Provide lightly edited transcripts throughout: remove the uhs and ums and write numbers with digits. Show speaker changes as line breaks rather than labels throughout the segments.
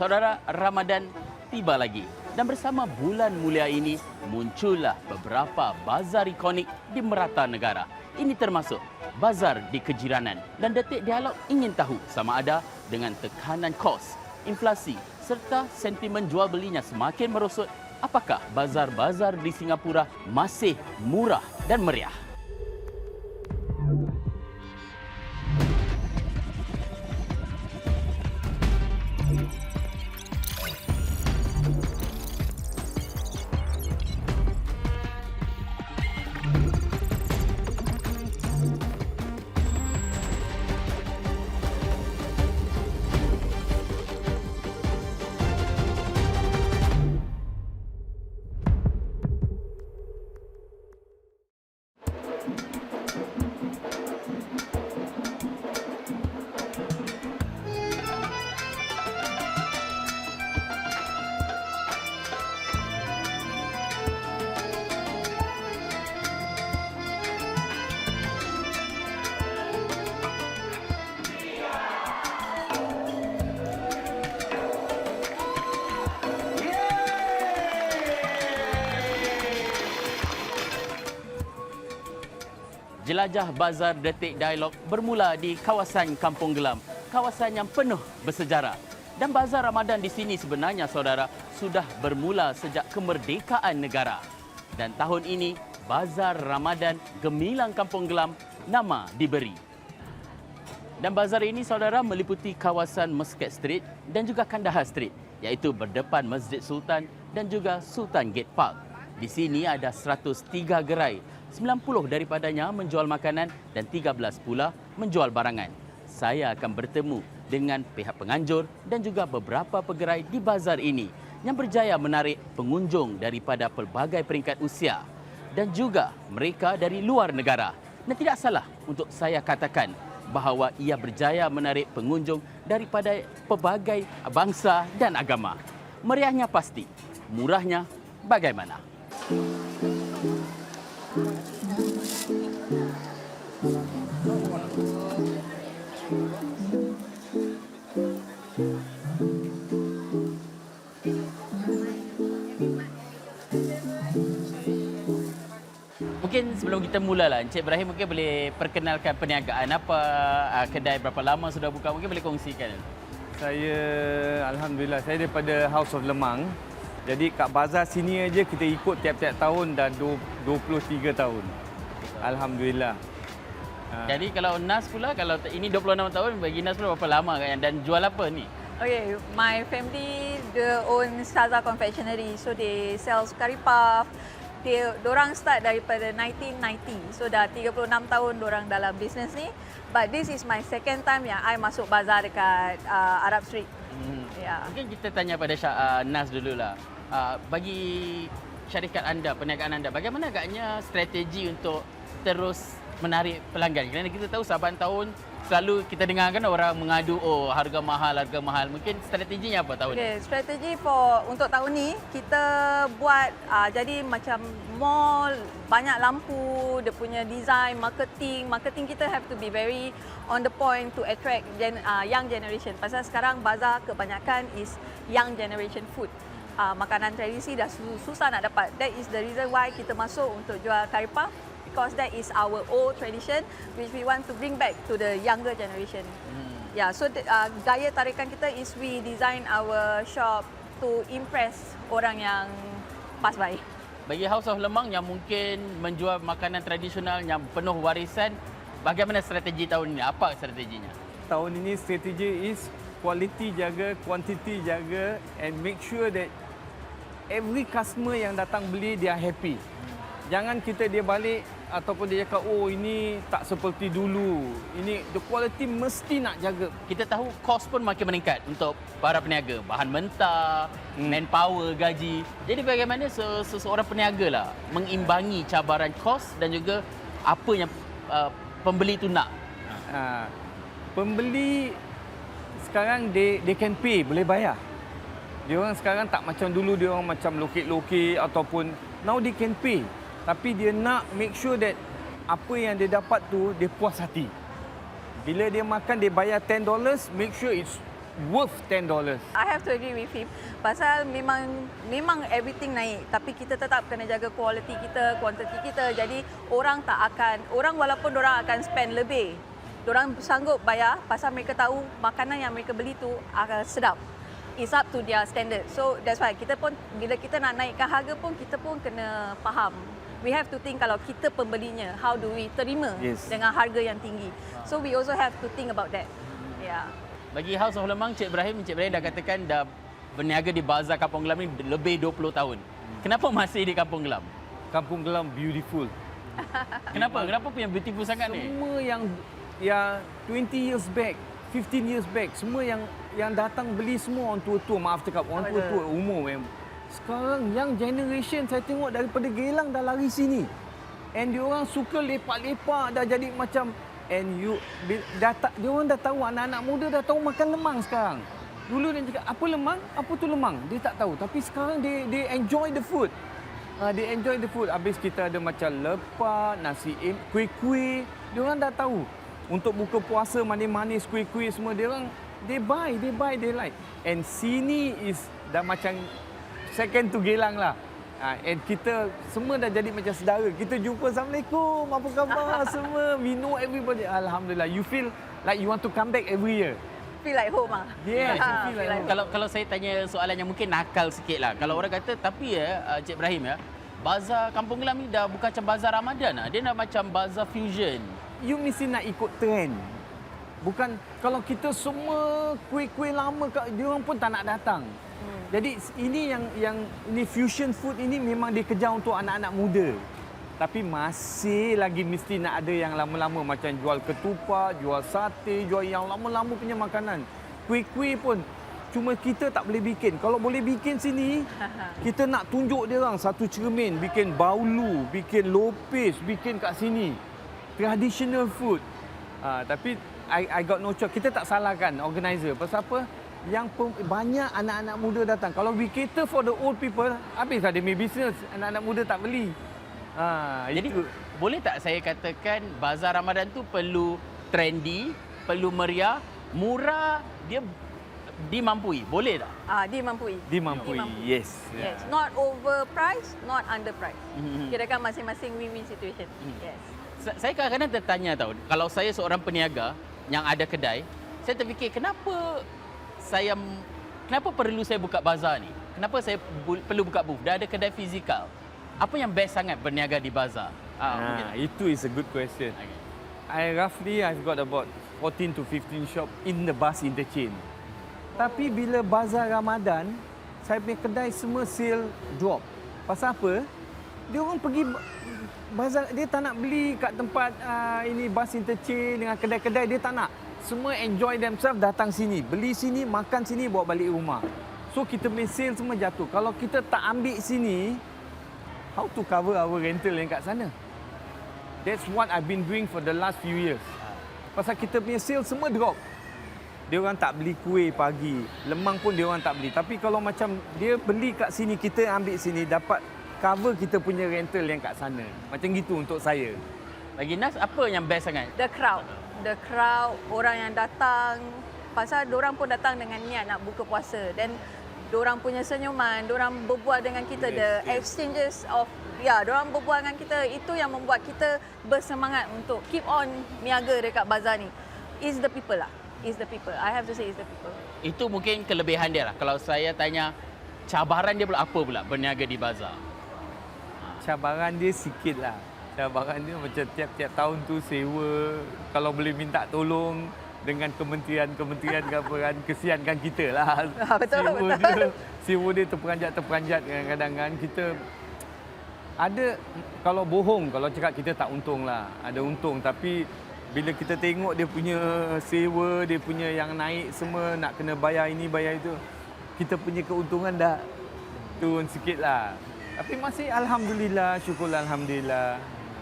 Saudara, Ramadan tiba lagi. Dan bersama bulan mulia ini, muncullah beberapa bazar ikonik di merata negara. Ini termasuk bazar di Kejiranan. Dan Detik Dialog ingin tahu sama ada dengan tekanan kos, inflasi serta sentimen jual belinya semakin merosot, apakah bazar-bazar di Singapura masih murah dan meriah? Jelajah Bazar Detik Dialog bermula di kawasan Kampung Gelam, kawasan yang penuh bersejarah. Dan Bazar Ramadan di sini sebenarnya, saudara, sudah bermula sejak kemerdekaan negara. Dan tahun ini, Bazar Ramadan Gemilang Kampung Gelam nama diberi. Dan bazar ini, saudara, meliputi kawasan Muscat Street dan juga Kandahar Street, iaitu berdepan Masjid Sultan dan juga Sultan Gate Park. Di sini ada 103 gerai. 90 daripadanya menjual makanan dan 13 pula menjual barangan. Saya akan bertemu dengan pihak penganjur dan juga beberapa pegerai di bazar ini yang berjaya menarik pengunjung daripada pelbagai peringkat usia dan juga mereka dari luar negara. Dan tidak salah untuk saya katakan bahawa ia berjaya menarik pengunjung daripada pelbagai bangsa dan agama. Meriahnya pasti, murahnya bagaimana? Mungkin sebelum kita mulalah, Encik Ibrahim mungkin boleh perkenalkan perniagaan apa, kedai berapa lama sudah buka, mungkin boleh kongsikan.
Saya, Alhamdulillah, saya daripada House of Lemang. Jadi kat bazar sini aja kita ikut tiap-tiap tahun dah 23 tahun. Alhamdulillah.
Jadi kalau Nas pula, kalau ini 26 tahun, bagi Nas pula berapa lama kan? Dan jual apa ni?
Okay, my family they own Saza Confectionery, so they sell curry puff. Diorang start daripada 1990, so dah 36 tahun diorang dalam bisnes ni. But this is my second time yang I masuk bazar dekat Arab Street.
Yeah. Mungkin kita tanya pada Nas dululah. Bagi syarikat anda, perniagaan anda, bagaimana agaknya strategi untuk terus menarik pelanggan? Kerana kita tahu saban tahun selalu kita dengar kan orang mengadu, oh harga mahal, harga mahal. Mungkin strateginya apa tahun ni?
Strategi untuk tahun ni kita buat jadi macam mall, banyak lampu, dia punya design, marketing. Marketing kita have to be very on the point to attract young generation. Pasal sekarang bazar kebanyakan is young generation food. Makanan tradisi dah susah nak dapat. That is the reason why kita masuk untuk jual curry puff. Because that is our old tradition which we want to bring back to the younger generation. Yeah, so gaya tarikan kita is we design our shop to impress orang yang pass by.
Bagi House of Lemang yang mungkin menjual makanan tradisional yang penuh warisan, bagaimana strategi tahun ini? Apa strateginya?
Tahun ini strategi is quality jaga, quantity jaga and make sure that every customer yang datang beli dia happy. Jangan dia balik ataupun dia cakap, oh ini tak seperti dulu. Ini the quality mesti nak jaga.
Kita tahu kos pun makin meningkat untuk para peniaga. Bahan mentah, manpower, gaji. Jadi bagaimana seseorang peniaga lah mengimbangi cabaran kos dan juga apa yang pembeli tu nak?
Pembeli sekarang they can pay, boleh bayar. Dia orang sekarang tak macam dulu, dia orang macam lokek-lokek ataupun now they can pay. Tapi dia nak make sure that apa yang dia dapat tu dia puas hati. Bila dia makan dia bayar $10, make sure it's worth $10.
I have to agree with him. Pasal memang everything naik, tapi kita tetap kena jaga quality kita, quantity kita. Jadi orang walaupun orang akan spend lebih, orang sanggup bayar pasal mereka tahu makanan yang mereka beli tu akan sedap. It's up to their standard. So that's why kita pun bila kita nak naikkan harga pun kita pun kena faham. We have to think kalau kita pembelinya, how do we terima dengan harga yang tinggi. So we also have to think about that. Yeah.
Bagi House of Lemang, Cik Ibrahim dah katakan dah berniaga di Bazar Kampung Glam ni lebih 20 tahun. Kenapa masih di Kampung Glam?
Kampung Glam beautiful.
Kenapa? Kenapa punya beautiful sangat ni?
Semua yang 20 years back, 15 years back, semua yang datang beli semua orang tua-tua, maaf cakap, orang tua-tua umur memang. Sekarang young generation saya tengok daripada Geylang dah lari sini. And diorang suka lepak-lepak, dah jadi macam, and diorang dah tahu, anak-anak muda dah tahu makan lemang sekarang. Dulu dia cakap, apa lemang? Apa tu lemang? Dia tak tahu. Tapi sekarang they enjoy the food. They enjoy the food. Habis kita ada macam lepak, nasi, kuih-kuih. Diorang dah tahu. Untuk buka puasa, manis-manis, kuih-kuih semua, diorang, they buy, they like. And sini is dah macam second to Geylang lah. And kita semua dah jadi macam saudara. Kita jumpa, Assalamualaikum, apa khabar semua. We know everybody. Alhamdulillah. You feel like you want to come back every year.
Feel like home ah.
Yes, you feel like home.
Kalau saya tanya soalan yang mungkin nakal sikit lah. Kalau orang kata, tapi Cik Ibrahim Bazar Kampung Glam ni dah bukan macam Bazar Ramadan lah. Dia dah macam Bazar Fusion.
You mesti nak ikut trend. Bukan, kalau kita semua kuih-kuih lama, dia orang pun tak nak datang. Jadi ini yang ini fusion food ini memang dikejar untuk anak-anak muda. Tapi masih lagi mesti nak ada yang lama-lama macam jual ketupat, jual sate, jual yang lama-lama punya makanan. Kuih-kuih pun cuma kita tak boleh bikin. Kalau boleh bikin sini, kita nak tunjuk dia orang satu cermin, bikin baulu, bikin lopis, bikin kat sini. Traditional food. Tapi I got no choice. Kita tak salahkan organizer. Pasal apa? Yang banyak anak-anak muda datang. Kalau we cater for the old people, habislah demi business. Anak-anak muda tak beli.
Jadi boleh tak saya katakan Bazar Ramadan tu perlu trendy, perlu meriah, murah, dia dimampui. Boleh tak?
Dimampui.
Dimampui. Yes.
Yes. Not overpriced, not underpriced. Kirakan masing-masing win-win situation. Yes.
Saya kadang-kadang tertanya tahu, kalau saya seorang peniaga yang ada kedai, saya terfikir kenapa perlu saya buka bazar ni? Kenapa saya perlu buka booth? Dah ada kedai fizikal. Apa yang best sangat berniaga di bazar?
Itu is a good question.
Okay.
I've got about 14 to 15 shop in the bus interchange. Tapi bila bazar Ramadan, saya punya kedai semua sale drop. Pasal apa? Dia orang pergi bazar, dia tak nak beli kat tempat ini bus interchange dengan kedai-kedai, dia tak nak. Semua enjoy themselves, datang sini, beli sini, makan sini, bawa balik rumah. So kita punya sale semua jatuh. Kalau kita tak ambil sini, how to cover our rental yang kat sana? That's what I've been doing for the last few years. Pasal kita punya sale semua drop. Dia orang tak beli kuih pagi, lemang pun dia orang tak beli. Tapi kalau macam dia beli kat sini, kita ambil sini, dapat cover kita punya rental yang kat sana. Macam gitu untuk saya.
Bagi Nas, apa yang best sangat?
The crowd, orang yang datang. Pasal diorang pun datang dengan niat nak buka puasa. Dan diorang punya senyuman, diorang berbual dengan kita. The exchanges of, diorang berbual dengan kita. Itu yang membuat kita bersemangat untuk keep on niaga dekat bazar ni. It's the people lah. It's the people. I have to say it's the people.
Itu mungkin kelebihan dia lah. Kalau saya tanya, cabaran dia pula apa pula berniaga di bazar?
Cabaran dia sikit lah. Cabaran dia macam tiap-tiap tahun tu sewa, kalau boleh minta tolong dengan kementerian-kementerian kan, kesiankan kita lah.
Betul.
Sewa dia terperanjat kadang-kadang kan. Kita ada, kalau bohong, kalau cakap kita tak untung lah. Ada untung, tapi bila kita tengok dia punya sewa, dia punya yang naik semua, nak kena bayar ini, bayar itu, kita punya keuntungan dah turun sikit lah. Tapi masih Alhamdulillah, syukur Alhamdulillah.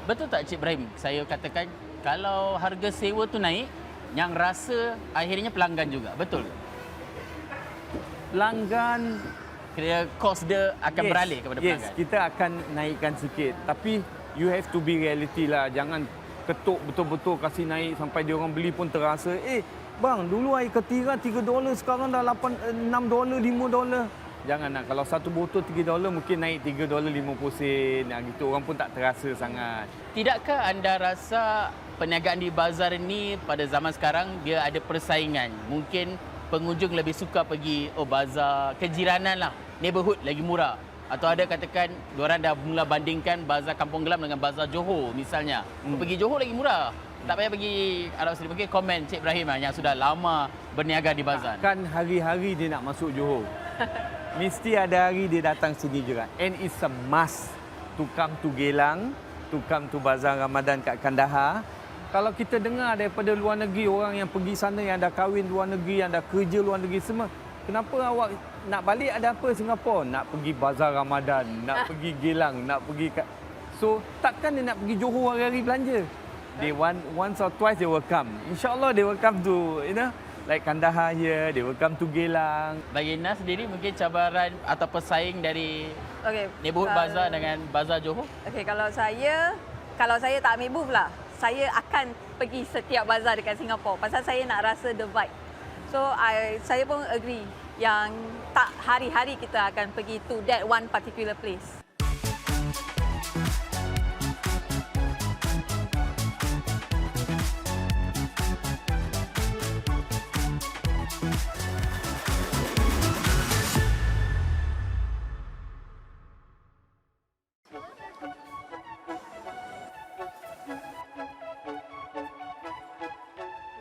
Betul tak Cik Ibrahim? Saya katakan kalau harga sewa tu naik, yang rasa akhirnya pelanggan juga. Betul?
Pelanggan,
Kira kos dia akan beralih kepada pelanggan.
Yes, kita akan naikkan sikit. Tapi you have to be reality lah. Jangan ketuk betul-betul kasih naik sampai dia orang beli pun terasa, Bang, dulu air ketira $3, sekarang dah $6, $5. Jangan nak, kalau satu botol $3 mungkin naik $3.50. Gitu orang pun tak terasa sangat.
Tidakkah anda rasa perniagaan di bazar ini pada zaman sekarang dia ada persaingan? Mungkin pengunjung lebih suka pergi bazar kejiranan lah, neighborhood lagi murah. Atau ada katakan diorang dah mula bandingkan bazar Kampung Glam dengan bazar Johor misalnya. Pergi Johor lagi murah. Tak payah pergi Arab Saudi. Mungkin komen Cik Ibrahim yang sudah lama berniaga di bazar.
Kan hari-hari dia nak masuk Johor. Mesti ada hari dia datang sini juga. And it's a must to come to Geylang, to come to Bazar Ramadan kat Kandahar. Kalau kita dengar daripada luar negeri, orang yang pergi sana, yang dah kahwin luar negeri, yang dah kerja luar negeri semua, kenapa awak nak balik ada apa Singapura? Nak pergi Bazar Ramadan, nak pergi Geylang, nak pergi kat... So, takkan dia nak pergi Johor hari-hari belanja? They want once or twice they will come. InsyaAllah they will come to, like Kandahar here, they will come to Geylang.
Bagi Nas sendiri mungkin cabaran atau pesaing dari neighborhood bazar dengan bazar Johor?
Okey, kalau saya tak ambil booth lah, saya akan pergi setiap bazar dekat Singapura pasal saya nak rasa the vibe. So saya pun agree yang tak hari-hari kita akan pergi to that one particular place.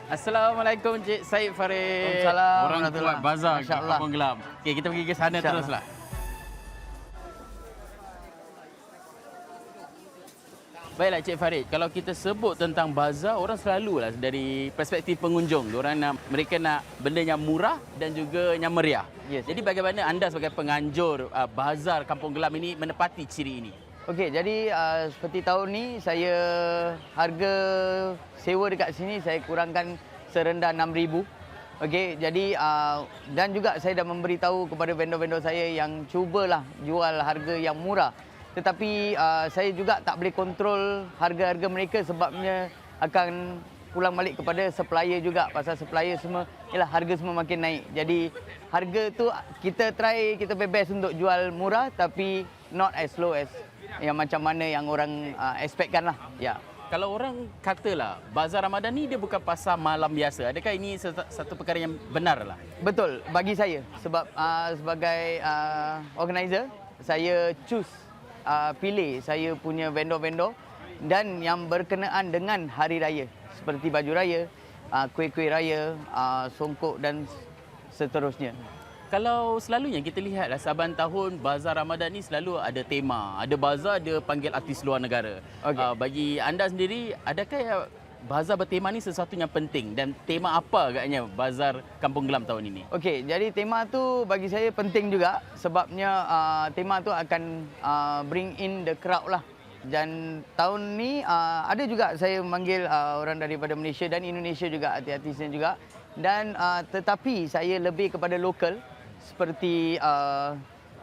Assalamualaikum Cik Syed Farid.
Waalaikumsalam.
Orang kuat bazar kat
Masya-Allah.
Kampung Glam. Okey, kita pergi ke sana teruslah. Baiklah Cik Farid, kalau kita sebut tentang bazar, orang selalulah dari perspektif pengunjung, mereka nak benda yang murah dan juga yang meriah.
Yes.
Jadi bagaimana anda sebagai penganjur bazar Kampung Glam ini menepati ciri ini?
Okey, jadi seperti tahun ni saya harga sewa dekat sini saya kurangkan serendah 6,000. Okey, jadi dan juga saya dah memberitahu kepada vendor-vendor saya yang cubalah jual harga yang murah. Tetapi saya juga tak boleh kontrol harga-harga mereka sebabnya akan pulang balik kepada supplier juga. Pasal supplier semua, harga semua makin naik. Jadi harga tu kita best untuk jual murah tapi not as low as yang macam mana yang orang expectkan lah. Ya.
Kalau orang katalah bazar Ramadan ni dia bukan pasar malam biasa. Adakah ini satu perkara yang benar lah?
Betul bagi saya sebab sebagai organizer saya pilih saya punya vendor-vendor dan yang berkenaan dengan hari raya seperti baju raya, kuih-kuih raya, songkok dan seterusnya.
Kalau selalunya kita lihatlah saban tahun bazar Ramadan ni selalu ada tema. Ada bazar dia panggil artis luar negara.
Okay.
Bagi anda sendiri, adakah bazar bertema ni sesuatu yang penting dan tema apa agaknya bazar Kampung Glam tahun ini?
Okey, jadi tema tu bagi saya penting juga sebabnya tema tu akan bring in the crowd lah. Dan tahun ni ada juga saya memanggil orang daripada Malaysia dan Indonesia juga, artis-artisnya juga. Dan tetapi saya lebih kepada lokal seperti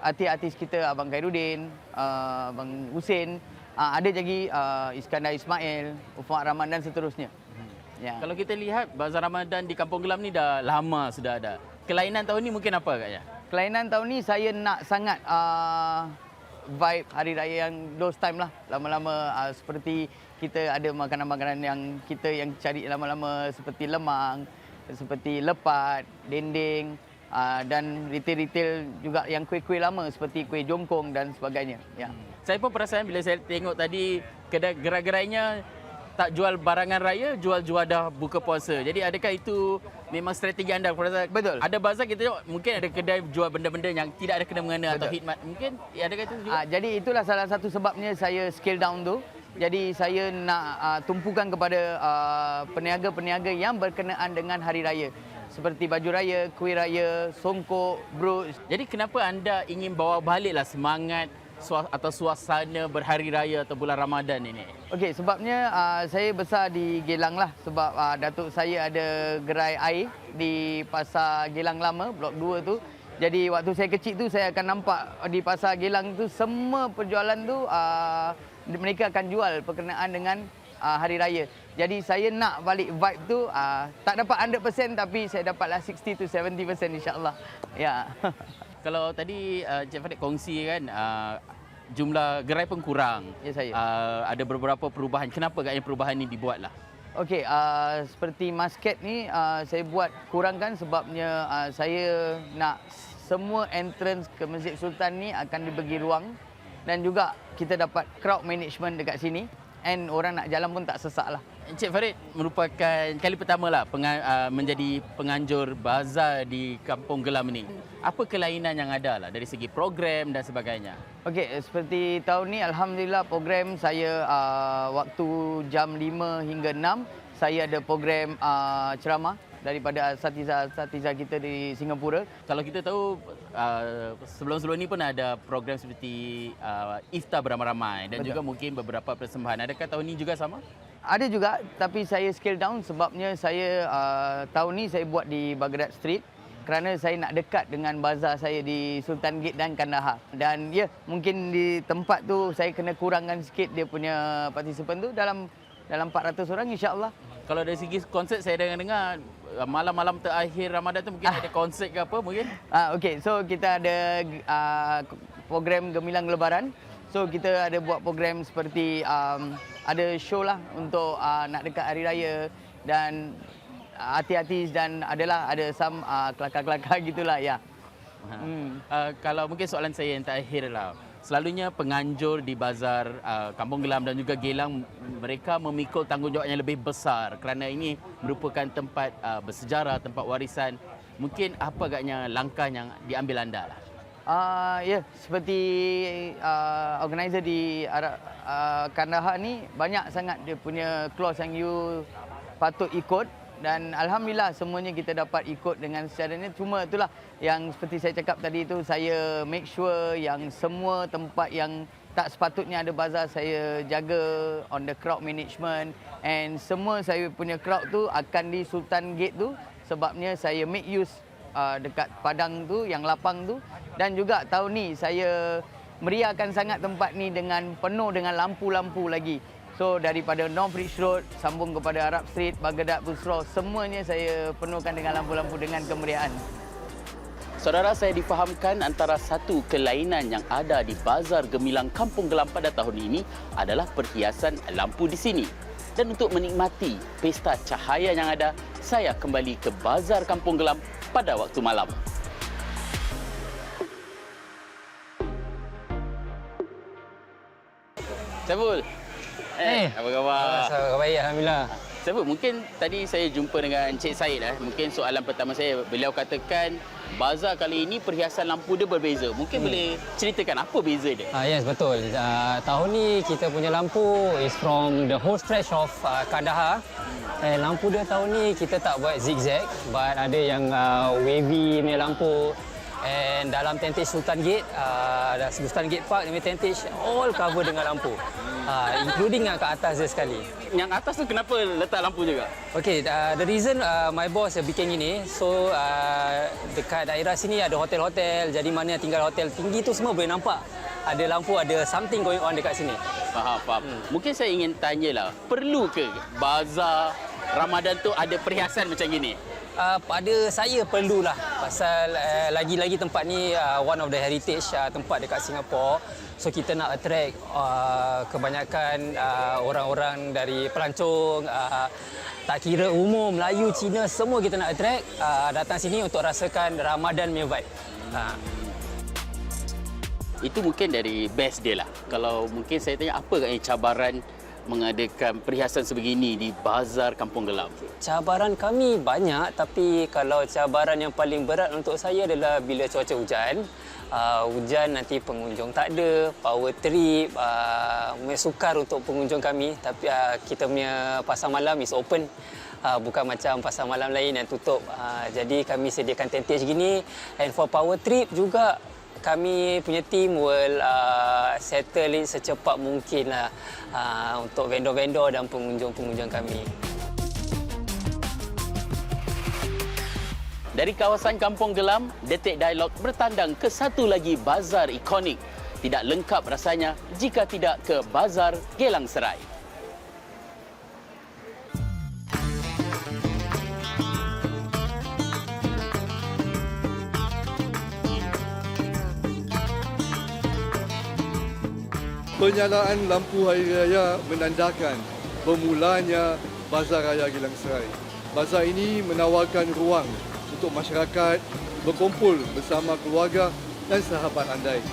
artis-artis kita Abang Khairuddin, Abang Husin, ada lagi Iskandar Ismail, Ufak Rahman dan seterusnya. Ya.
Kalau kita lihat bazar Ramadan di Kampung Glam ni dah lama sudah ada. Kelainan tahun ni mungkin apa agaknya?
Kelainan tahun ni saya nak sangat vibe hari raya yang those time lah. Lama-lama seperti kita ada makanan-makanan yang kita yang cari lama-lama seperti lemang, seperti lepat, dendeng dan retail-retail juga yang kuih-kuih lama seperti kuih jongkong dan sebagainya. Ya.
Saya pun perasan bila saya tengok tadi kedai gerai-gerainya tak jual barangan raya, jual juadah buka puasa. Jadi adakah itu memang strategi anda?
Betul.
Ada bazar kita tengok mungkin ada kedai jual benda-benda yang tidak ada kena-mengena atau khidmat. Mungkin adakah itu juga?
Jadi itulah salah satu sebabnya saya scale down tu. Jadi saya nak tumpukan kepada peniaga-peniaga yang berkenaan dengan hari raya. Seperti baju raya, kuih raya, songkok, brooch.
Jadi kenapa anda ingin bawa baliklah semangat atau suasana berhari raya atau bulan Ramadan ini?
Okey, sebabnya saya besar di Geylang lah. Sebab datuk saya ada gerai air di Pasar Geylang Lama, Blok 2 tu. Jadi waktu saya kecil tu saya akan nampak di Pasar Geylang tu semua penjualan tu mereka akan jual berkenaan dengan hari raya. Jadi saya nak balik vibe tu, tak dapat 100% tapi saya dapatlah 60 to 70% insya-Allah. Ya.
Kalau tadi Encik Farid kongsi kan, jumlah gerai pun kurang.
Ya, saya.
Ada beberapa perubahan. Kenapa agaknya perubahan ini dibuatlah?
Okey, seperti masket ni saya buat kurangkan sebabnya saya nak semua entrance ke Masjid Sultan ni akan dibagi ruang dan juga kita dapat crowd management dekat sini and orang nak jalan pun tak sesak lah.
Encik Farid merupakan kali pertama lah menjadi penganjur bazar di Kampung Gelam ini. Apa kelainan yang ada lah dari segi program dan sebagainya?
Okey, seperti tahun ni alhamdulillah program saya waktu jam 5 hingga 6 saya ada program ceramah daripada asatiza kita di Singapura.
Kalau kita tahu sebelum-sebelum ini pun ada program seperti iftar beramai-ramai dan
Betul.
juga mungkin beberapa persembahan. Adakah tahun ini juga sama?
Ada juga tapi saya scale down sebabnya saya tahun ni saya buat di Baghdad Street kerana saya nak dekat dengan bazar saya di Sultan Gate dan Kandahar. Dan ya, mungkin di tempat tu saya kena kurangkan sikit dia punya partisipan tu dalam 400 orang insya-Allah.
Kalau dari segi konsert saya dengar malam-malam terakhir Ramadan tu mungkin ada konsert ke apa mungkin?
Okey, so kita ada program Gemilang Lebaran. So kita ada buat program seperti ada show lah untuk nak dekat hari raya dan artis-artis dan ada some kelakar-kelakar gitulah ya.
Kalau mungkin soalan saya yang terakhir lah. Selalunya penganjur di bazar Kampung Gelam dan juga Geylang mereka memikul tanggungjawab yang lebih besar kerana ini merupakan tempat bersejarah, tempat warisan. Mungkin apa agaknya langkah yang diambil anda lah?
Ya, seperti organizer di Kandahar ni banyak sangat dia punya clause yang you patut ikut dan alhamdulillah semuanya kita dapat ikut dengan secaranya. Cuma itulah yang seperti saya cakap tadi tu, saya make sure yang semua tempat yang tak sepatutnya ada bazar saya jaga on the crowd management and semua saya punya crowd tu akan di Sultan Gate tu sebabnya saya make use dekat padang tu yang lapang tu dan juga tahun ni saya meriahkan sangat tempat ni dengan penuh dengan lampu-lampu lagi. So daripada North Bridge Road sambung kepada Arab Street, Baghdad, Busra, semuanya saya penuhkan dengan lampu-lampu dengan kemeriahan.
Saudara, saya difahamkan antara satu kelainan yang ada di Bazar Gemilang Kampung Gelam pada tahun ini adalah perhiasan lampu di sini. Dan untuk menikmati pesta cahaya yang ada, saya kembali ke Bazar Kampung Gelam pada waktu malam. Saiful. Apa khabar?
Khabar baik, alhamdulillah.
Saiful, mungkin tadi saya jumpa dengan Encik Said. Mungkin soalan pertama saya, beliau katakan bazar kali ini perhiasan lampu dia berbeza. Mungkin boleh ceritakan apa beza dia?
Yes, betul. Tahun ni kita punya lampu is from the whole stretch of Kandahar. Lampu dia tahun ni kita tak buat zigzag, but ada yang wavy punya lampu. And dalam tentage Sultan Gate, Sultan Gate Park, ini tentage all cover dengan lampu. Including yang kat atas dia sekali.
Yang atas tu kenapa letak lampu juga?
Okay, the reason my boss bikin ini, so dekat daerah sini ada hotel-hotel, jadi mana yang tinggal hotel tinggi tu semua boleh nampak ada lampu, ada something going on dekat sini.
Faham. Mungkin saya ingin tanyalah, perlu ke bazar Ramadan tu ada perhiasan macam gini?
Pada saya perlulah pasal lagi-lagi tempat ni one of the heritage tempat dekat Singapore. So kita nak attract kebanyakan orang-orang dari pelancong, tak kira umur, Melayu, Cina, semua kita nak attract datang sini untuk rasakan Ramadan punya vibe.
Itu mungkin dari best dia lah. Kalau mungkin saya tanya apa agaknya cabaran mengadakan perhiasan sebegini di Bazar Kampung Gelam?
Cabaran kami banyak, tapi kalau cabaran yang paling berat untuk saya adalah bila cuaca hujan. Hujan nanti pengunjung tak ada, power trip, sukar untuk pengunjung kami. Tapi kita punya pasar malam is open. Bukan macam pasar malam lain yang tutup. Jadi kami sediakan tentage gini. And for power trip juga, kami punya team will settle it secepat mungkin lah untuk vendor-vendor dan pengunjung-pengunjung kami.
Dari kawasan Kampung Gelam, Detik Dialog bertandang ke satu lagi bazar ikonik. Tidak lengkap rasanya jika tidak ke Bazar Geylang Serai.
Penyalaan lampu hari raya menandakan bermulanya Bazar Raya Geylang Serai. Bazar ini menawarkan ruang untuk masyarakat berkumpul bersama keluarga dan sahabat andai.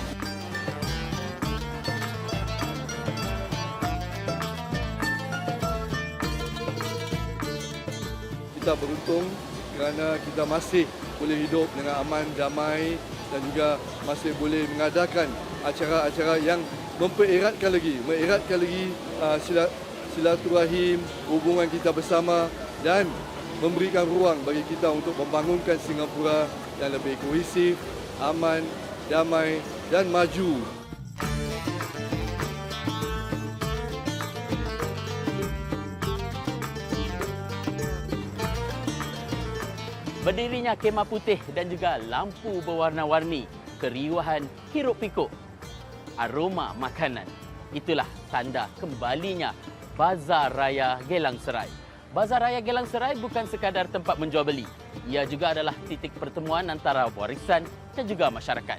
Kita beruntung kerana kita masih boleh hidup dengan aman, damai dan juga masih boleh mengadakan acara-acara yang mengeratkan lagi silaturahim, hubungan kita bersama dan memberikan ruang bagi kita untuk membangunkan Singapura yang lebih kohesif, aman, damai dan maju.
Berdirinya kemah putih dan juga lampu berwarna-warni, keriuhan hiruk-pikuk, aroma makanan. Itulah tanda kembalinya Bazar Raya Geylang Serai. Bazar Raya Geylang Serai bukan sekadar tempat menjual beli. Ia juga adalah titik pertemuan antara warisan dan juga masyarakat.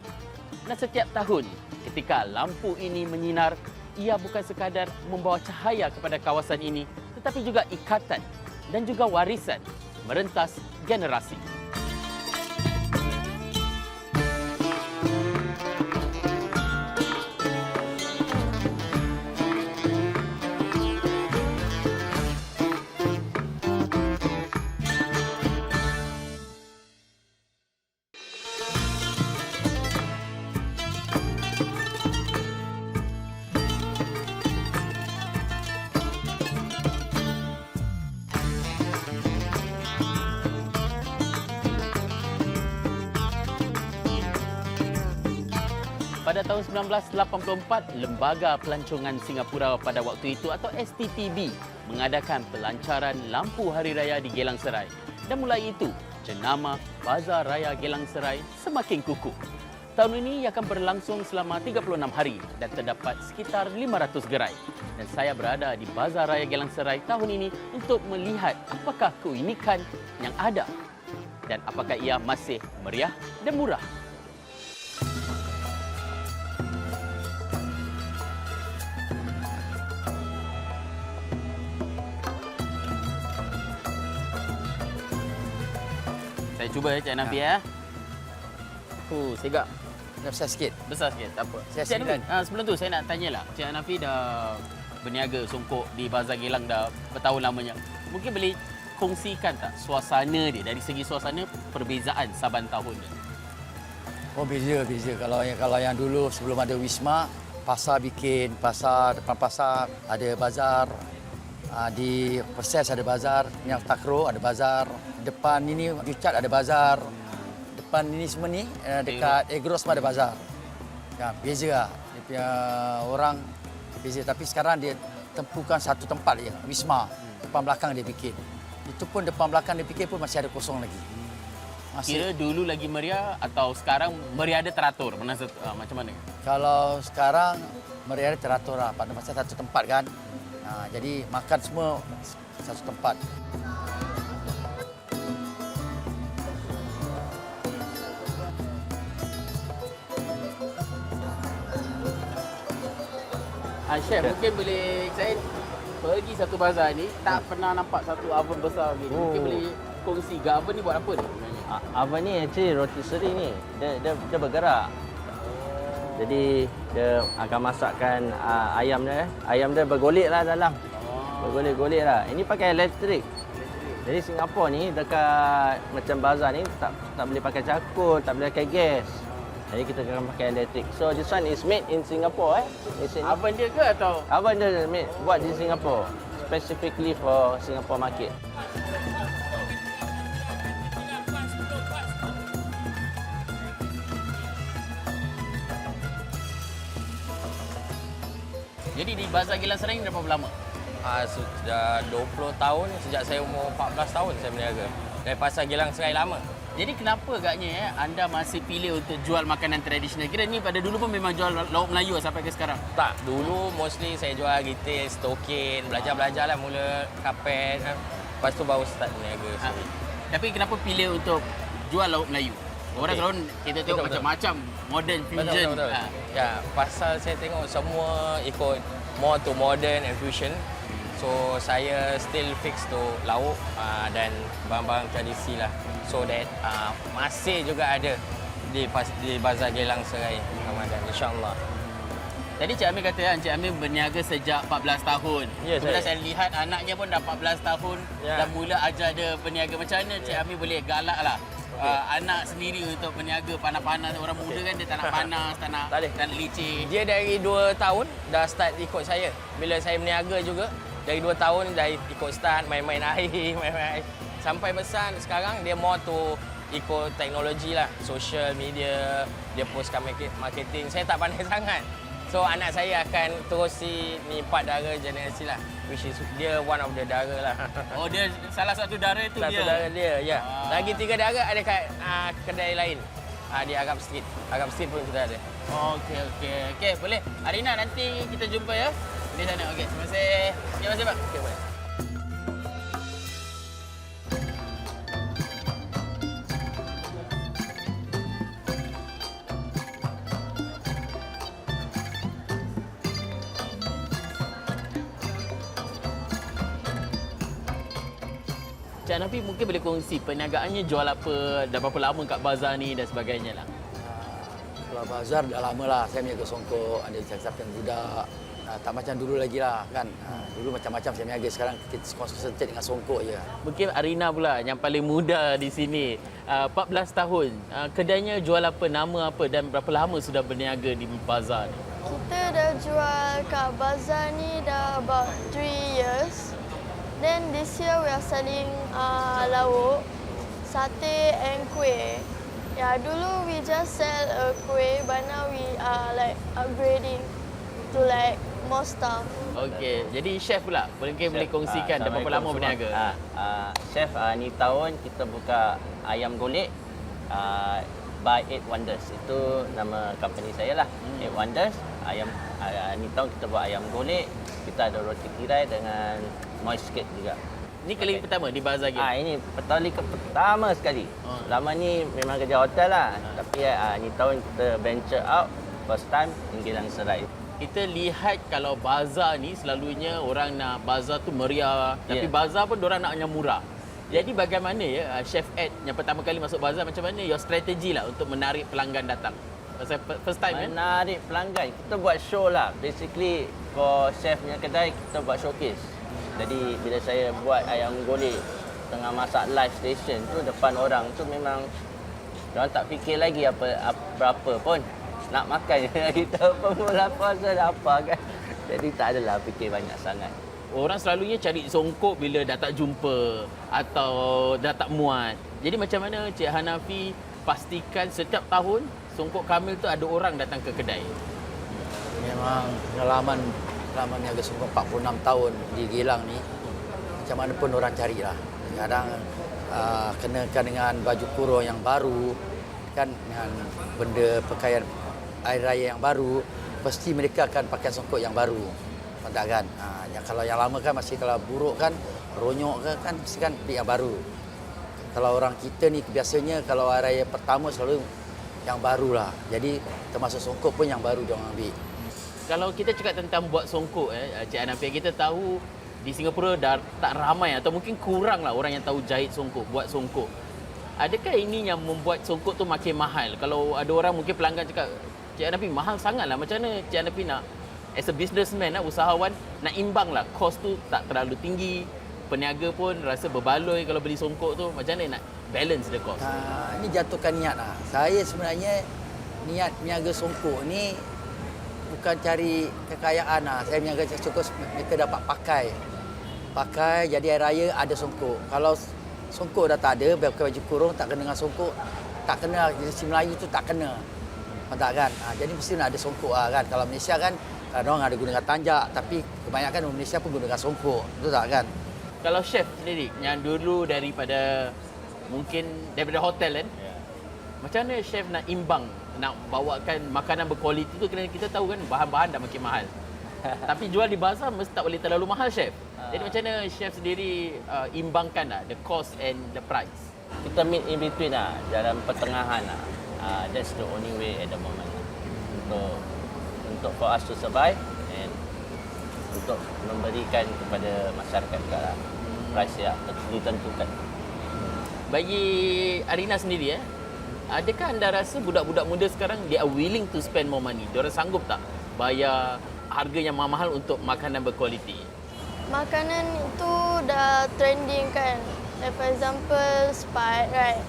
Dan setiap tahun ketika lampu ini menyinar, ia bukan sekadar membawa cahaya kepada kawasan ini, tetapi juga ikatan dan juga warisan merentas generasi. Pada tahun 1984, Lembaga Pelancongan Singapura pada waktu itu atau STTB mengadakan pelancaran lampu hari raya di Geylang Serai. Dan mulai itu, jenama Bazar Raya Geylang Serai semakin kukuh. Tahun ini ia akan berlangsung selama 36 hari dan terdapat sekitar 500 gerai. Dan saya berada di Bazar Raya Geylang Serai tahun ini untuk melihat apakah keunikan yang ada dan apakah ia masih meriah dan murah. Saya cuba Cik Nafi ya. Segak.
Besar sikit.
Besar sikit, tak apa.
Saya
Cik Nafi,
silakan.
sebelum tu saya nak tanyalah. Cik Nafi dah berniaga songkok di Bazar Geylang dah bertahun lamanya. Mungkin boleh kongsikan tak suasana dia, dari segi suasana perbezaan saban tahun dia?
Oh beza. Kalau yang dulu sebelum ada Wisma, pasar bikin, pasar depan pasar ada bazar. Di Perses ada bazar, yang Takraw ada bazar, depan ini Jucat ada bazar, depan ini semua ni dekat Agros pun ada bazar. Ya, beza lah. Dia punya orang beza, tapi sekarang dia tempuhkan satu tempat je, Wisma. Depan belakang dia bikin. Itu pun depan belakang dia bikin pun masih ada kosong lagi.
Kira dulu lagi meriah atau sekarang meriah ada teratur? Macam mana?
Kalau sekarang meriah teratur lah, pada masa satu tempat kan. Jadi makan semua satu tempat.
Chef, mungkin boleh saya pergi satu bazar ni, tak pernah nampak satu oven besar begini. Mungkin boleh kongsi ke oven ni buat apa ni?
Oven ni actually rotisserie ni. Dia bergerak. Jadi dia akan masakkan ayam dia. Ayam dia bergolek lah dalam. Bergolek-golek lah. Ini pakai elektrik. Jadi Singapura ni dekat macam bazar ni tak boleh pakai cakul, tak boleh pakai gas. Jadi kita akan pakai elektrik. So this one is made in Singapore
Oven dia ke atau?
Oven dia buat di Singapore. Specifically for Singapore market.
Jadi di Bazar Geylang Serai ni berapa lama?
Sudah 20 tahun, sejak saya umur 14 tahun saya berniaga. Dari Pasar Geylang Serai lama.
Jadi kenapa agaknya anda masih pilih untuk jual makanan tradisional? Kira ni pada dulu pun memang jual lauk Melayu sampai ke sekarang?
Tak, dulu mostly saya jual retail, stokin, belajar lah mula kapet. Lepas tu baru start berniaga.
Tapi kenapa pilih untuk jual lauk Melayu? Orang selalu kita tengok macam-macam modern fusion.
Betul. Ya, pasal saya tengok semua ikut more to modern and fusion. So saya still fix to lauk dan barang-barang tradisi lah. So that masih juga ada di Bazar Geylang Serai Ramadan, insya-Allah.
Tadi Cik Amir kata kan, Cik Amir berniaga sejak 14 tahun.
Ya,
Kemudian saya lihat anaknya pun dah 14 tahun dan mula ajar dia berniaga. Macam mana Cik Amir boleh galak lah anak sendiri untuk berniaga panas-panas? Orang muda kan dia tak nak panas, tak nak licin.
Dia dari 2 tahun dah start ikut saya. Bila saya berniaga juga, dari 2 tahun dah ikut start main-main air, sampai besar sekarang dia more to ikut teknologi lah, social media, dia postkan marketing. Saya tak pandai sangat. So anak saya akan terusi ni 4 dara generasi lah, which is dia one of the dara lah.
Oh, dia salah satu dara itu dia.
Satu dara dia, ya. Lagi 3 dara ada kat kedai lain. Di Arab Street. Arab Street pun kita ada.
Okey, boleh. Arina, nanti kita jumpa ya di sana. Okey, terima kasih. Terima kasih, Pak.
Okey, boleh.
Cik Hanafi mungkin boleh kongsi perniagaannya jual apa, dah berapa lama kat bazar ni dan sebagainya lah.
Kalau bazar dah lama lah, saya berniaga songkok, ada siapa-siapa budak. Tak macam dulu lagi lah kan. Dulu macam-macam saya berniaga, sekarang kita konsentrate dengan songkok je.
Mungkin Arina pula yang paling muda di sini. 14 tahun. Kedainya jual apa, nama apa dan berapa lama sudah berniaga di bazar ni?
Kita dah jual kat bazar ni dah about 3 years. Then this year we are selling lauk, satay and kuih. Yeah, dulu we just sell kuih, but now we are like upgrading to like more stuff.
Okey, jadi chef pula. Mungkin boleh kongsikan dah berapa lama berniaga?
Chef, ni tahun kita buka ayam golek by 8 Wonders. Itu nama company saya lah. 8 Wonders. Ayam ni tahun kita buat ayam golek. Kita ada roti tirai dengan moist cake juga.
Ni kali pertama di bazar game?
Ini kali pertama sekali. Lama ni memang kerja hotel lah. Tapi ni tahun kita venture out first time di Geylang Serai.
Kita lihat kalau bazar ni selalunya orang nak bazar tu meriah, tapi bazar pun diorang naknya murah. Jadi bagaimana ya Chef Ed yang pertama kali masuk bazar, macam mana your strategi lah untuk menarik pelanggan datang? Pasal first time
menarik pelanggan, kita buat show lah. Basically for chef punya kedai kita buat showcase. Jadi bila saya buat ayam golek tengah masak live station tu depan orang tu, memang orang tak fikir lagi berapa pun nak makan. Kita pemula puasa dah apa kan. Jadi tak adalah fikir banyak sangat.
Orang selalunya cari songkok bila dah tak jumpa atau dah tak muat. Jadi macam mana Cik Hanafi pastikan setiap tahun songkok Kamil tu ada orang datang ke kedai?
Memang pengalaman niaga songkok 46 tahun di Geylang ni, macam mana pun orang carilah. Kadang kenakan dengan baju kurung yang baru kan, dengan benda pakaian air raya yang baru, pasti mereka akan pakai songkok yang baru. Tak kan? Kalau yang lama kan masih, kalau buruk kan, ronyok kan mesti kan yang baru. Kalau orang kita ni biasanya kalau hari raya pertama selalu yang barulah. Jadi termasuk songkok pun yang baru dia orang ambil.
Kalau kita cakap tentang buat songkok, Cik Hanafi, kita tahu di Singapura dah tak ramai atau mungkin kurang lah orang yang tahu jahit songkok, buat songkok. Adakah ini yang membuat songkok tu makin mahal? Kalau ada orang mungkin pelanggan cakap, Cik Hanafi mahal sangat lah. Macam mana Cik Hanafi nak, as a businessman, usahawan, nak imbang lah. Kos tu tak terlalu tinggi. Peniaga pun rasa berbaloi kalau beli songkok tu. Macam mana nak balance the cost?
Ini jatuhkan niat lah. Saya sebenarnya niat niaga songkok ni bukan cari kekayaan lah. Saya niaga songkok mereka dapat pakai jadi hari raya ada songkok. Kalau songkok dah tak ada, pakai baju kurung tak kena dengan songkok, tak kena. Jenis Melayu tu tak kena. Tak kan? Jadi mesti nak ada songkok lah kan. Kalau Malaysia kan orang ada gunakan tanjak, tapi kebanyakan orang Malaysia pun gunakan songkok. Betul tak kan?
Kalau chef sendiri yang dulu daripada hotel kan, macam mana chef nak imbang, nak bawakan makanan berkualiti tu? Kerana kita tahu kan bahan-bahan dah makin mahal. Tapi jual di bazar mesti tak boleh terlalu mahal chef. Jadi macam mana chef sendiri imbangkan lah the cost and the price?
Kita meet in between lah, dalam pertengahan lah. That's the only way at the moment lah. Untuk for us to survive and untuk memberikan kepada masyarakat juga lah. Price yang ditentukan.
Bagi Arina sendiri, adakah anda rasa budak-budak muda sekarang they are willing to spend more money? Diorang sanggup tak bayar harga yang mahal untuk makanan berkualiti?
Makanan itu dah trending kan. Like for example, Sprite, right?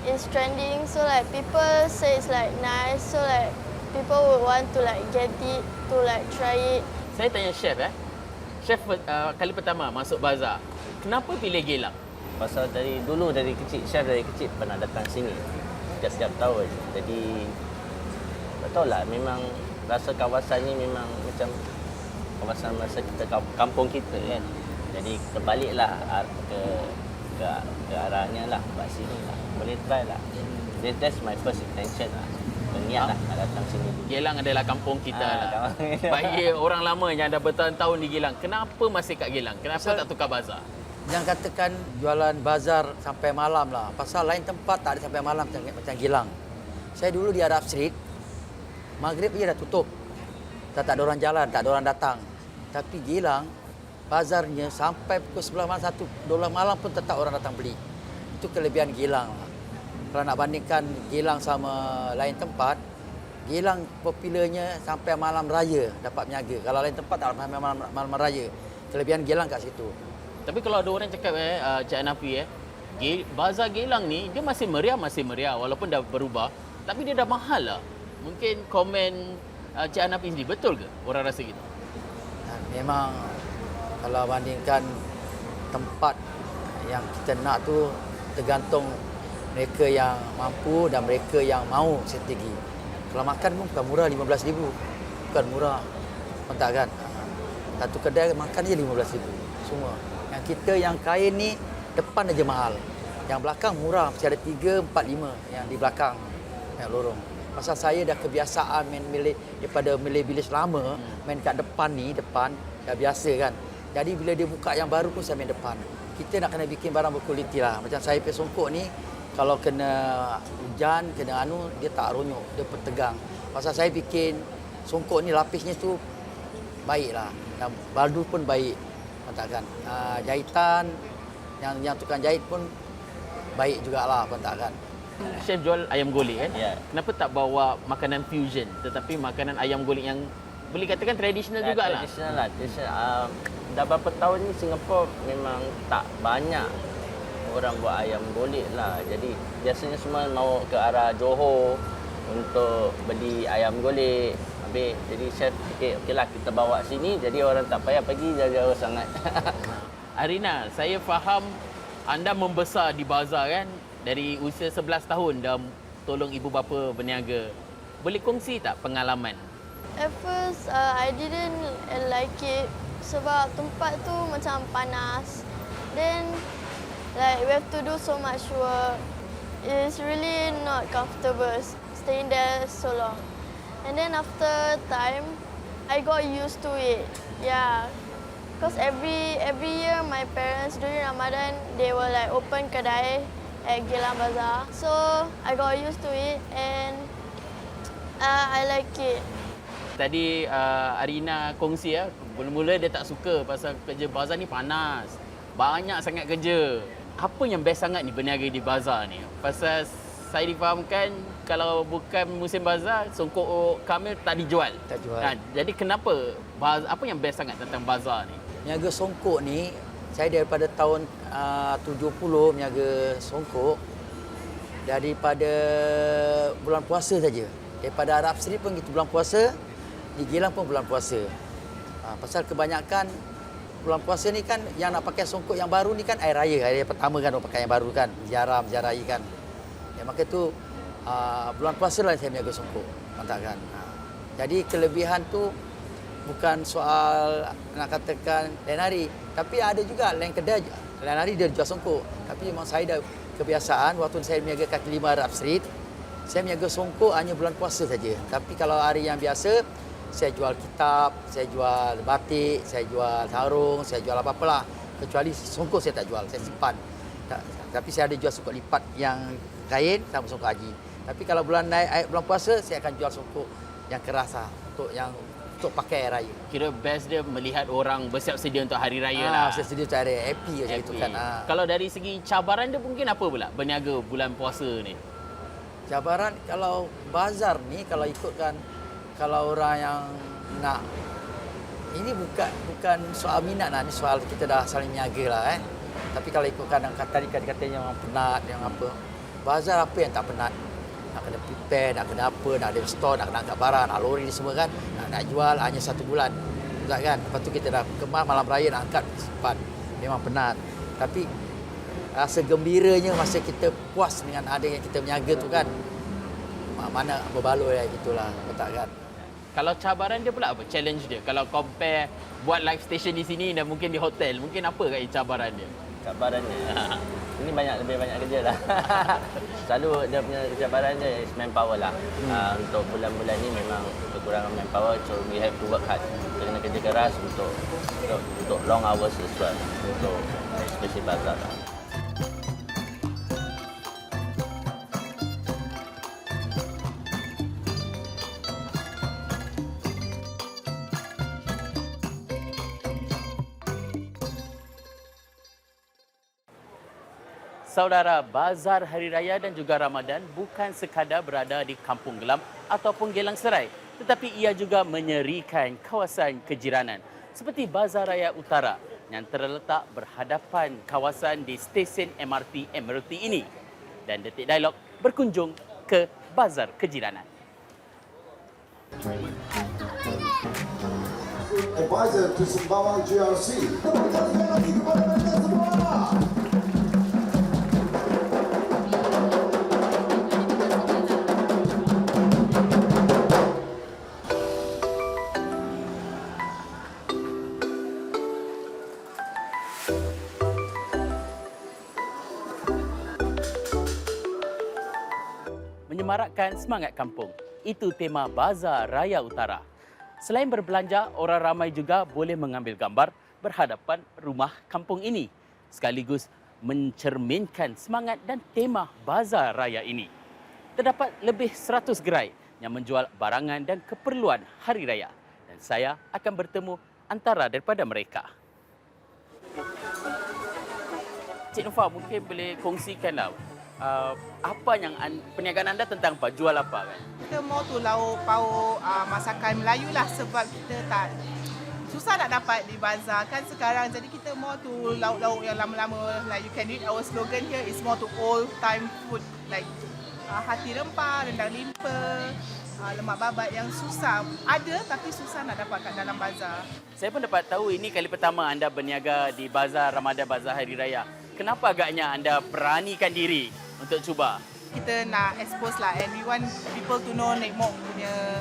It's trending, so like people say it's like nice, so like people would want to like get it, to like try it.
Saya tanya chef, chef kali pertama masuk bazar, kenapa pilih Geylang?
Pasal dari kecil, chef dari kecil pernah datang sini setiap tahun. Jadi tak tahulah, memang rasa kawasan ni memang macam kawasan masa kita kampung kita kan. Jadi kita baliklah ke arahnya lah, kat sini lah. Boleh try lah. That's my first intention lah. Berniat lah nak datang sini.
Geylang adalah kampung kita lah. Bagi orang lama yang dah bertahun-tahun di Geylang, kenapa masih kat Geylang? Kenapa tak tukar bazar?
Jangan katakan jualan bazar sampai malam lah. Pasal lain tempat tak ada sampai malam macam Geylang. Saya dulu di Arab Street, maghrib dia dah tutup. Tak ada orang jalan, tak ada orang datang. Tapi Geylang, bazarnya sampai pukul 11 malam, 1-2 malam pun tetap orang datang beli. Itu kelebihan Geylang lah. Kalau nak bandingkan Geylang sama lain tempat, Geylang popularnya sampai malam raya dapat berniaga. Kalau lain tempat tak sampai malam raya. Kelebihan Geylang kat situ.
Tapi kalau ada orang cakap Cik Hanafi bazar Geylang ni dia masih meriah walaupun dah berubah, tapi dia dah mahal lah. Mungkin komen Cik Hanafi sendiri, betul ke orang rasa gitu?
Memang kalau bandingkan tempat yang kita nak tu tergantung mereka yang mampu dan mereka yang mahu strategi. Kalau makan pun bukan murah, RM15,000. Bukan murah. Tak kan? Satu kedai makan je RM15,000 semua. Yang kita yang kain ni depan aja mahal. Yang belakang murah, mesti ada 3, 4, 5 yang di belakang yang lorong. Pasal saya dah kebiasaan daripada bilis lama, main kat depan dah biasa kan. Jadi bila dia buka yang baru pun saya main depan. Kita nak kena bikin barang berkualiti lah. Macam saya punya songkok ni, kalau kena hujan, kena dia tak ronyok, dia tegang. Pasal saya bikin songkok ni lapisnya tu baik lah. Dan baldu pun baik. Kan? Jahitan, yang tukang jahit pun baik jugalah, kan?
Chef jual ayam golek kan?
Ya.
Kenapa tak bawa makanan fusion tetapi makanan ayam golek yang boleh katakan tradisional jugalah?
Tradisional lah. Dah berapa tahun ni Singapura memang tak banyak orang buat ayam golek lah. Jadi biasanya semua mau ke arah Johor untuk beli ayam golek. Jadi chef fikir, okeylah kita bawa sini, jadi orang tak payah pergi jauh-jauh sangat.
Arina, saya faham anda membesar di bazar kan? Dari usia 11 tahun dah tolong ibu bapa berniaga. Boleh kongsi tak pengalaman?
At first, I didn't like it sebab tempat tu macam panas. Then, like we have to do so much work. It's really not comfortable staying there so long. And then after time, I got used to it. Yeah, because every year my parents during Ramadan they will like open kedai at Geylang Bazaar. So I got used to it and I like it.
Tadi Arina kongsi mula-mula dia tak suka pasal kerja bazar ni panas. Banyak sangat kerja. Apa yang best sangat ni berniaga di bazar ni? Pasal saya difahamkan kalau bukan musim bazar, songkok Kamil tak dijual.
Tak jual.
Kan? Jadi kenapa? Apa yang best sangat tentang bazar ni?
Niaga songkok ni, saya daripada tahun 70 niaga songkok. Daripada bulan puasa saja. Daripada Arab Street pun gitu bulan puasa, di Geylang pun bulan puasa. Pasal kebanyakan bulan puasa ni kan yang nak pakai songkok yang baru ni kan air raya pertama kan orang pakai yang baru kan, ziarahi kan. Ya, maka tu bulan puasa lah saya berniaga songkok, kan. Jadi kelebihan tu bukan soal nak katakan lain hari, tapi ada juga lain kedai lain hari dia jual songkok. Tapi memang saya dah kebiasaan waktu saya berniaga kaki lima Arab Street, saya berniaga songkok hanya bulan puasa saja. Tapi kalau hari yang biasa, saya jual kitab, saya jual batik, saya jual sarung, saya jual apa-apalah. Kecuali songkok saya tak jual, saya simpan. Tapi saya ada jual songkok lipat yang kain sama songkok haji. Tapi kalau bulan bulan puasa saya akan jual songkok yang keras lah, untuk pakai raya.
Kira best dia melihat orang bersiap sedia untuk hari raya lah.
Saya sedia untuk hari happy macam itu kan.
Kalau dari segi cabaran dia mungkin apa pula berniaga bulan puasa ni?
Cabaran kalau bazar ni kalau ikutkan kalau orang yang nak ini bukan soal minat lah, ni soal kita dah saling niaga lah Tapi kalau ikutkan yang kata-katanya orang penat, yang apa. Bazar apa yang tak penat? Nak kena prepare, nak kena apa, nak ada store, nak kena angkat barang, nak lori ni semua kan. Nak jual hanya 1 bulan. Betul kan? Lepas tu kita dah kemas malam raya nak angkat cepat. Memang penat. Tapi rasa gembiranya masa kita puas dengan ada yang kita berniaga tu kan. Mana berbaloi lah gitulah. Betul kan?
Kalau cabaran dia pula apa? Challenge dia. Kalau compare buat live station di sini dan mungkin di hotel, mungkin apa kat cabaran dia?
Cabarannya. Ini lebih banyak kerja lah. Selalu dia punya cabaran dia is manpower lah. Untuk bulan-bulan ni memang kekurangan manpower, so we have to work hard. Kita kena kerja keras untuk long hours as well. Untuk especially bazar lah.
Saudara, bazar Hari Raya dan juga Ramadan bukan sekadar berada di Kampung Glam ataupun Geylang Serai, tetapi ia juga menyerikan kawasan kejiranan seperti Bazar Raya Utara yang terletak berhadapan kawasan di stesen MRT Admiralty ini. Dan Detik Dialog berkunjung ke Bazar Kejiranan.
Advisor to Sembawang GRC.
Menyemarakkan semangat kampung. Itu tema Bazar Raya Utara. Selain berbelanja, orang ramai juga boleh mengambil gambar berhadapan rumah kampung ini, sekaligus mencerminkan semangat dan tema Bazar Raya ini. Terdapat lebih 100 gerai yang menjual barangan dan keperluan hari raya, dan saya akan bertemu antara daripada mereka. Cik Nova, mungkin boleh kongsikanlah apa yang perniagaan anda tentang apa? Jual apa kan?
Kita mau tu lauk pauk masakan Melayu lah, sebab kita tak susah nak dapat di bazar kan sekarang. Jadi kita mau tu lauk-lauk yang lama-lama. Like you can read our slogan here is more to old time food, like hati rempah, rendang limpa, lemak babat yang susah ada tapi susah nak dapat kat dalam bazar.
Saya pun dapat tahu ini kali pertama anda berniaga di Bazar Ramadan, Bazar Hari Raya. Kenapa agaknya anda beranikan diri untuk cuba?
Kita nak expose lah, and we want people to know Nek Mok punya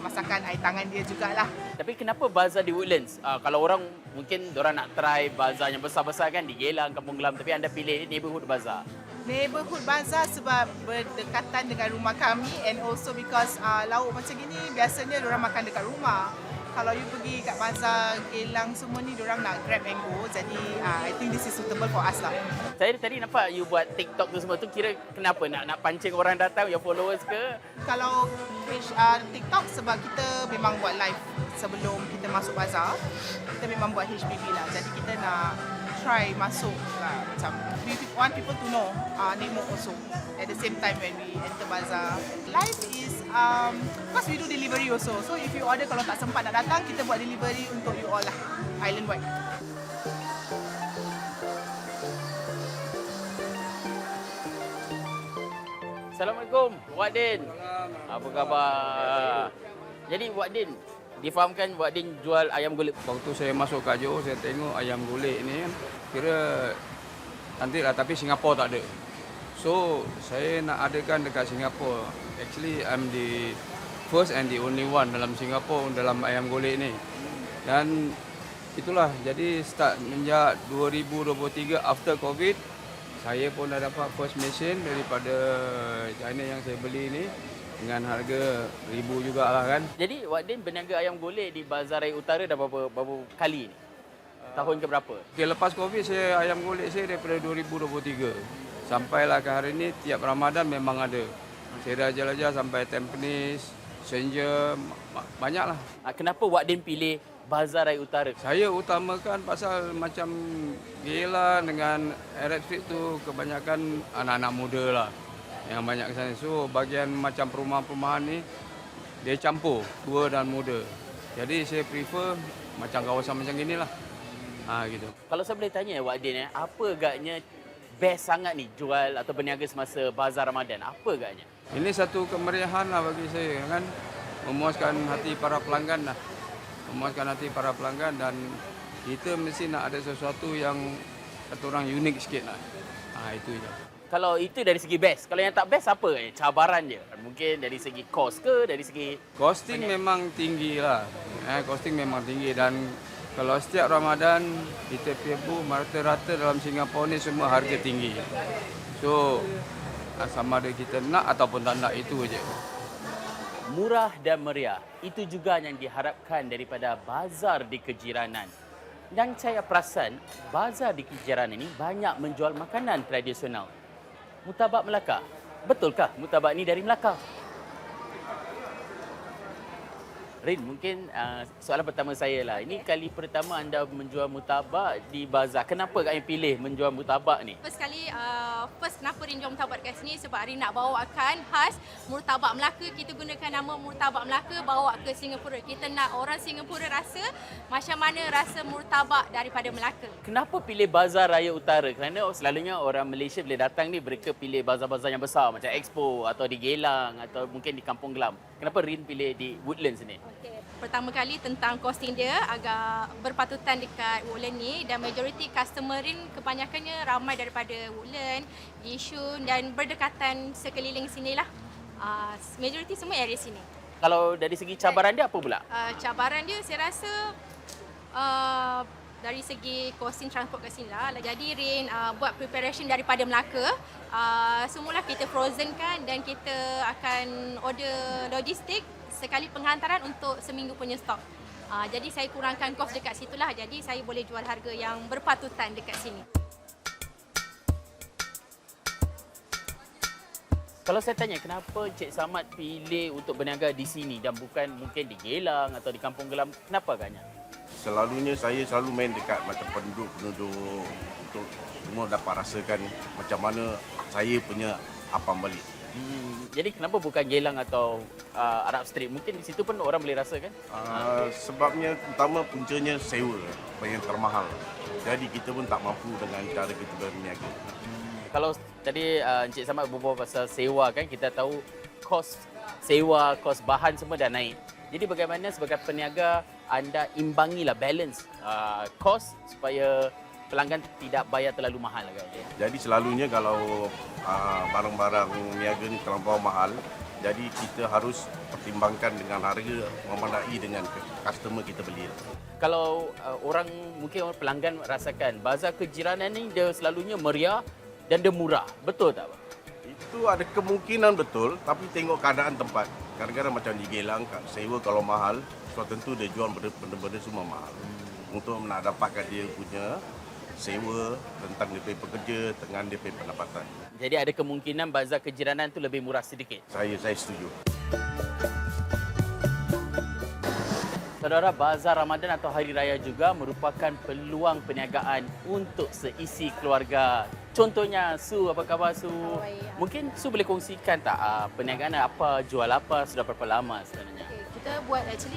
masakan air tangan dia jugalah.
Tapi kenapa bazar di Woodlands? Kalau orang mungkin orang nak try bazar yang besar-besar kan di Geylang, Kampung Glam, tapi anda pilih neighborhood bazar.
Neighborhood bazar sebab berdekatan dengan rumah kami, and also because lauk macam gini biasanya diorang makan dekat rumah. Kalau you pergi kat bazar Geylang semua ni, diorang nak grab and go. Jadi I think this is suitable for us lah.
Saya tadi nampak you buat TikTok tu semua tu, kira kenapa nak pancing orang datang, your followers ke?
Kalau TikTok sebab kita memang buat live sebelum kita masuk bazar. Kita memang buat HPV lah. Jadi kita nak try masuk lah, macam we want people to know Nek Mok also at the same time when we enter bazar. Live is because we do delivery also, so if you order kalau tak sempat nak datang, kita buat delivery untuk you all lah, island wide.
Assalamualaikum, Wak Din. Apa khabar? Jadi Wak Din, difahamkan Wak Din jual ayam golek.
Waktu saya masuk kat Johor, saya tengok ayam golek ni kan, kira cantik lah, tapi Singapura tak ada. So, saya nak adakan dekat Singapura. Actually, I'm the first and the only one dalam Singapura dalam ayam golek ni. Dan itulah, jadi start menjak 2023 after COVID, saya pun dah dapat first machine daripada China yang saya beli ni dengan harga RM1,000 jugalah kan.
Jadi Wak Din berniaga ayam golek di Bazar Raya Utara dah berapa kali ni? tahun ke berapa?
Okay, lepas Covid saya ayam golek saya daripada 2023. Sampailah ke hari ini tiap Ramadan memang ada. Saya dah jelajah sampai Tampines, Senja, banyaklah.
Kenapa Wak Din pilih Bazar Raya Utara?
Saya utamakan pasal macam Geylang dengan Arab Street tu kebanyakan anak-anak muda lah yang banyak ke sana. So bahagian macam perumahan-perumahan ni dia campur tua dan muda. Jadi saya prefer macam kawasan macam gini lah. Gitu.
Kalau saya boleh tanya Wak Din, apa agaknya best sangat ni jual atau berniaga semasa Bazar Ramadan? Apa agaknya?
Ini satu kemeriahan lah bagi saya kan. Memuaskan hati para pelanggan lah. Memuaskan hati para pelanggan dan kita mesti nak ada sesuatu yang kata orang unik sikit lah. Itu je.
Kalau itu dari segi best, kalau yang tak best apa? Cabaran je. Mungkin dari segi kos ke, dari segi
Costing memang tinggi lah. Costing memang tinggi dan kalau setiap Ramadan kita pergi rata-rata dalam Singapura ni semua harga tinggi. So sama ada kita nak ataupun tak nak, itu aja.
Murah dan meriah, itu juga yang diharapkan daripada bazar di Kejiranan. Dan saya perasan bazar di Kejiranan ini banyak menjual makanan tradisional. Murtabak Melaka. Betulkah murtabak ni dari Melaka? Rin, mungkin soalan pertama saya lah. Ini kali pertama anda menjual murtabak di bazar. Kenapa kalian pilih menjual murtabak ni?
First kenapa Rin jual murtabak kat sini? Sebab Rin nak bawakan khas murtabak Melaka. Kita gunakan nama murtabak Melaka bawa ke Singapura. Kita nak orang Singapura rasa macam mana rasa murtabak daripada Melaka.
Kenapa pilih Bazar Raya Utara? Kerana selalunya orang Malaysia bila datang ni mereka pilih bazar-bazar yang besar macam Expo atau di Geylang atau mungkin di Kampung Glam. Kenapa Rin pilih di Woodlands ni?
Okay. Pertama kali tentang costing dia agak berpatutan dekat Woodland ni dan majoriti customer Rin kebanyakannya ramai daripada Woodland, Yishun dan berdekatan sekeliling sini lah. Majoriti semua area sini.
Kalau dari segi cabaran dia apa pula?
Cabaran dia saya rasa dari segi costing transport kat sini lah. Jadi Rin buat preparation daripada Melaka. Semula kita frozen kan dan kita akan order logistik sekali penghantaran untuk seminggu punya stok. Jadi saya kurangkan kos dekat situlah. Jadi saya boleh jual harga yang berpatutan dekat sini.
Kalau saya tanya kenapa Encik Samad pilih untuk berniaga di sini dan bukan mungkin di Geylang atau di Kampung Glam, kenapa agaknya?
Selalunya saya selalu main dekat macam penduduk-penduduk untuk semua dapat rasakan macam mana saya punya apam balik.
Jadi kenapa bukan Geylang atau Arab Street? Mungkin di situ pun orang boleh rasa kan?
Sebabnya utama puncanya sewa yang termahal. Jadi kita pun tak mampu dengan cara kita berniaga.
Kalau tadi Encik Samad berbual pasal sewa kan, kita tahu kos sewa, kos bahan semua dah naik. Jadi bagaimana sebagai peniaga anda imbangilah balance kos supaya pelanggan tidak bayar terlalu mahal kan?
Jadi selalunya kalau barang-barang niaga ni terlampau mahal, jadi kita harus pertimbangkan dengan harga memadai dengan customer kita beli.
Kalau orang mungkin pelanggan rasakan Bazar Kejiranan ni dia selalunya meriah dan dia murah, betul tak?
Itu ada kemungkinan betul, tapi tengok keadaan tempat. Kadang-kadang macam di Geylang, sewa kalau mahal, so tentu dia jual benda-benda semua mahal. Untuk nak dapatkan dia punya sewa tentang dia punya pekerja dengan dia punya pendapatan.
Jadi ada kemungkinan Bazar Kejiranan tu lebih murah sedikit?
Saya setuju.
Saudara, Bazar Ramadan atau Hari Raya juga merupakan peluang perniagaan untuk seisi keluarga. Contohnya, Su, apa khabar Su? Mungkin Su boleh kongsikan tak perniagaan apa, jual apa, sudah berapa lama sebenarnya?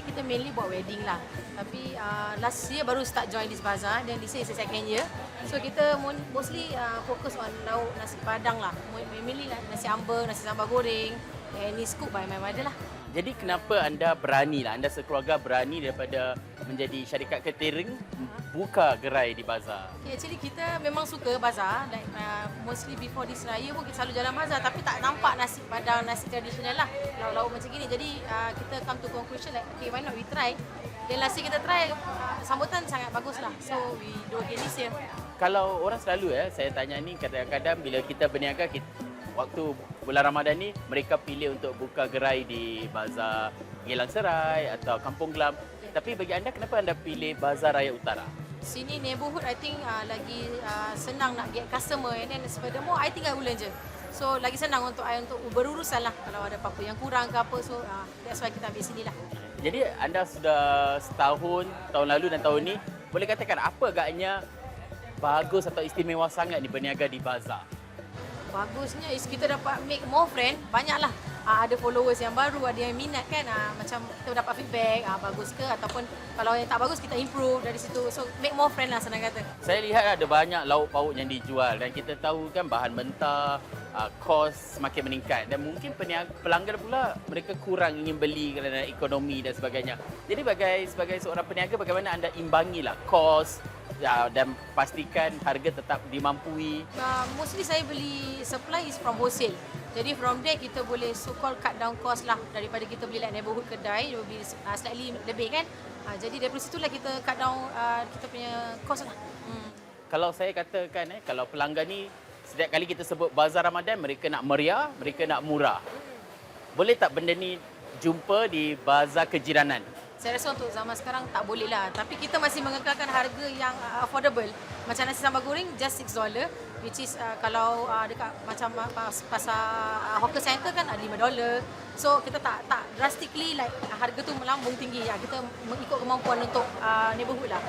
Kita mainly buat wedding lah. Tapi last year baru start join this bazaar dan this year is the second year. So kita mostly fokus on lauk nasi padang lah. Mainly lah nasi ambeng, nasi sambal goreng. Any scoop by my mother lah.
Jadi kenapa anda berani lah, anda sekeluarga berani daripada menjadi syarikat catering buka gerai di bazar?
Actually kita memang suka bazar. Like, mostly before this raya pun kita selalu jalan bazar tapi tak nampak nasi padang, nasi tradisional lah. Lauk-lauk macam gini. Jadi kita come to conclusion like okay, why not we try. Dan last year kita try, sambutan sangat bagus lah. So we do again this year.
Kalau orang selalu saya tanya ni kadang-kadang bila kita berniaga, waktu bulan Ramadan ni mereka pilih untuk buka gerai di Bazar Geylang Serai atau Kampung Glam. Tapi bagi anda, kenapa anda pilih Bazar Raya Utara?
Sini neighborhood I think lagi senang nak get customer, and then furthermore I tinggal Woodlands je. So lagi senang untuk I untuk berurusan lah kalau ada apa-apa yang kurang ke apa. So that's why kita ambil sini lah.
Jadi anda sudah setahun, tahun lalu dan tahun ni, boleh katakan apa agaknya bagus atau istimewa sangat ni berniaga di bazar?
Bagusnya is kita dapat make more friend, banyaklah. Ada followers yang baru, ada yang minat kan. Macam kita dapat feedback, bagus ke, ataupun kalau yang tak bagus kita improve dari situ. So make more friend lah senang kata.
Saya lihat ada banyak lauk pauk yang dijual dan kita tahu kan bahan mentah, kos semakin meningkat dan mungkin pelanggan pula mereka kurang ingin beli kerana ekonomi dan sebagainya. Jadi sebagai seorang peniaga, bagaimana anda imbangilah kos dan pastikan harga tetap dimampui?
Mostly saya beli supply is from wholesale. Jadi from there kita boleh so called cut down cost lah daripada kita beli like neighborhood kedai, dia lebih slightly lebih kan. Jadi dari situlah kita cut down kita punya cost lah.
Kalau saya katakan kalau pelanggan ni setiap kali kita sebut bazar Ramadan, mereka nak meriah, mereka nak murah. Boleh tak benda ni jumpa di bazar kejiranan?
Saya rasa untuk zaman sekarang tak boleh lah. Tapi kita masih mengekalkan harga yang affordable. Macam nasi sambal goreng just $6, which is kalau dekat macam pasar hawker center kan ada $5. So kita tak drastically like harga tu melambung tinggi. Kita mengikut kemampuan untuk neighborhood lah.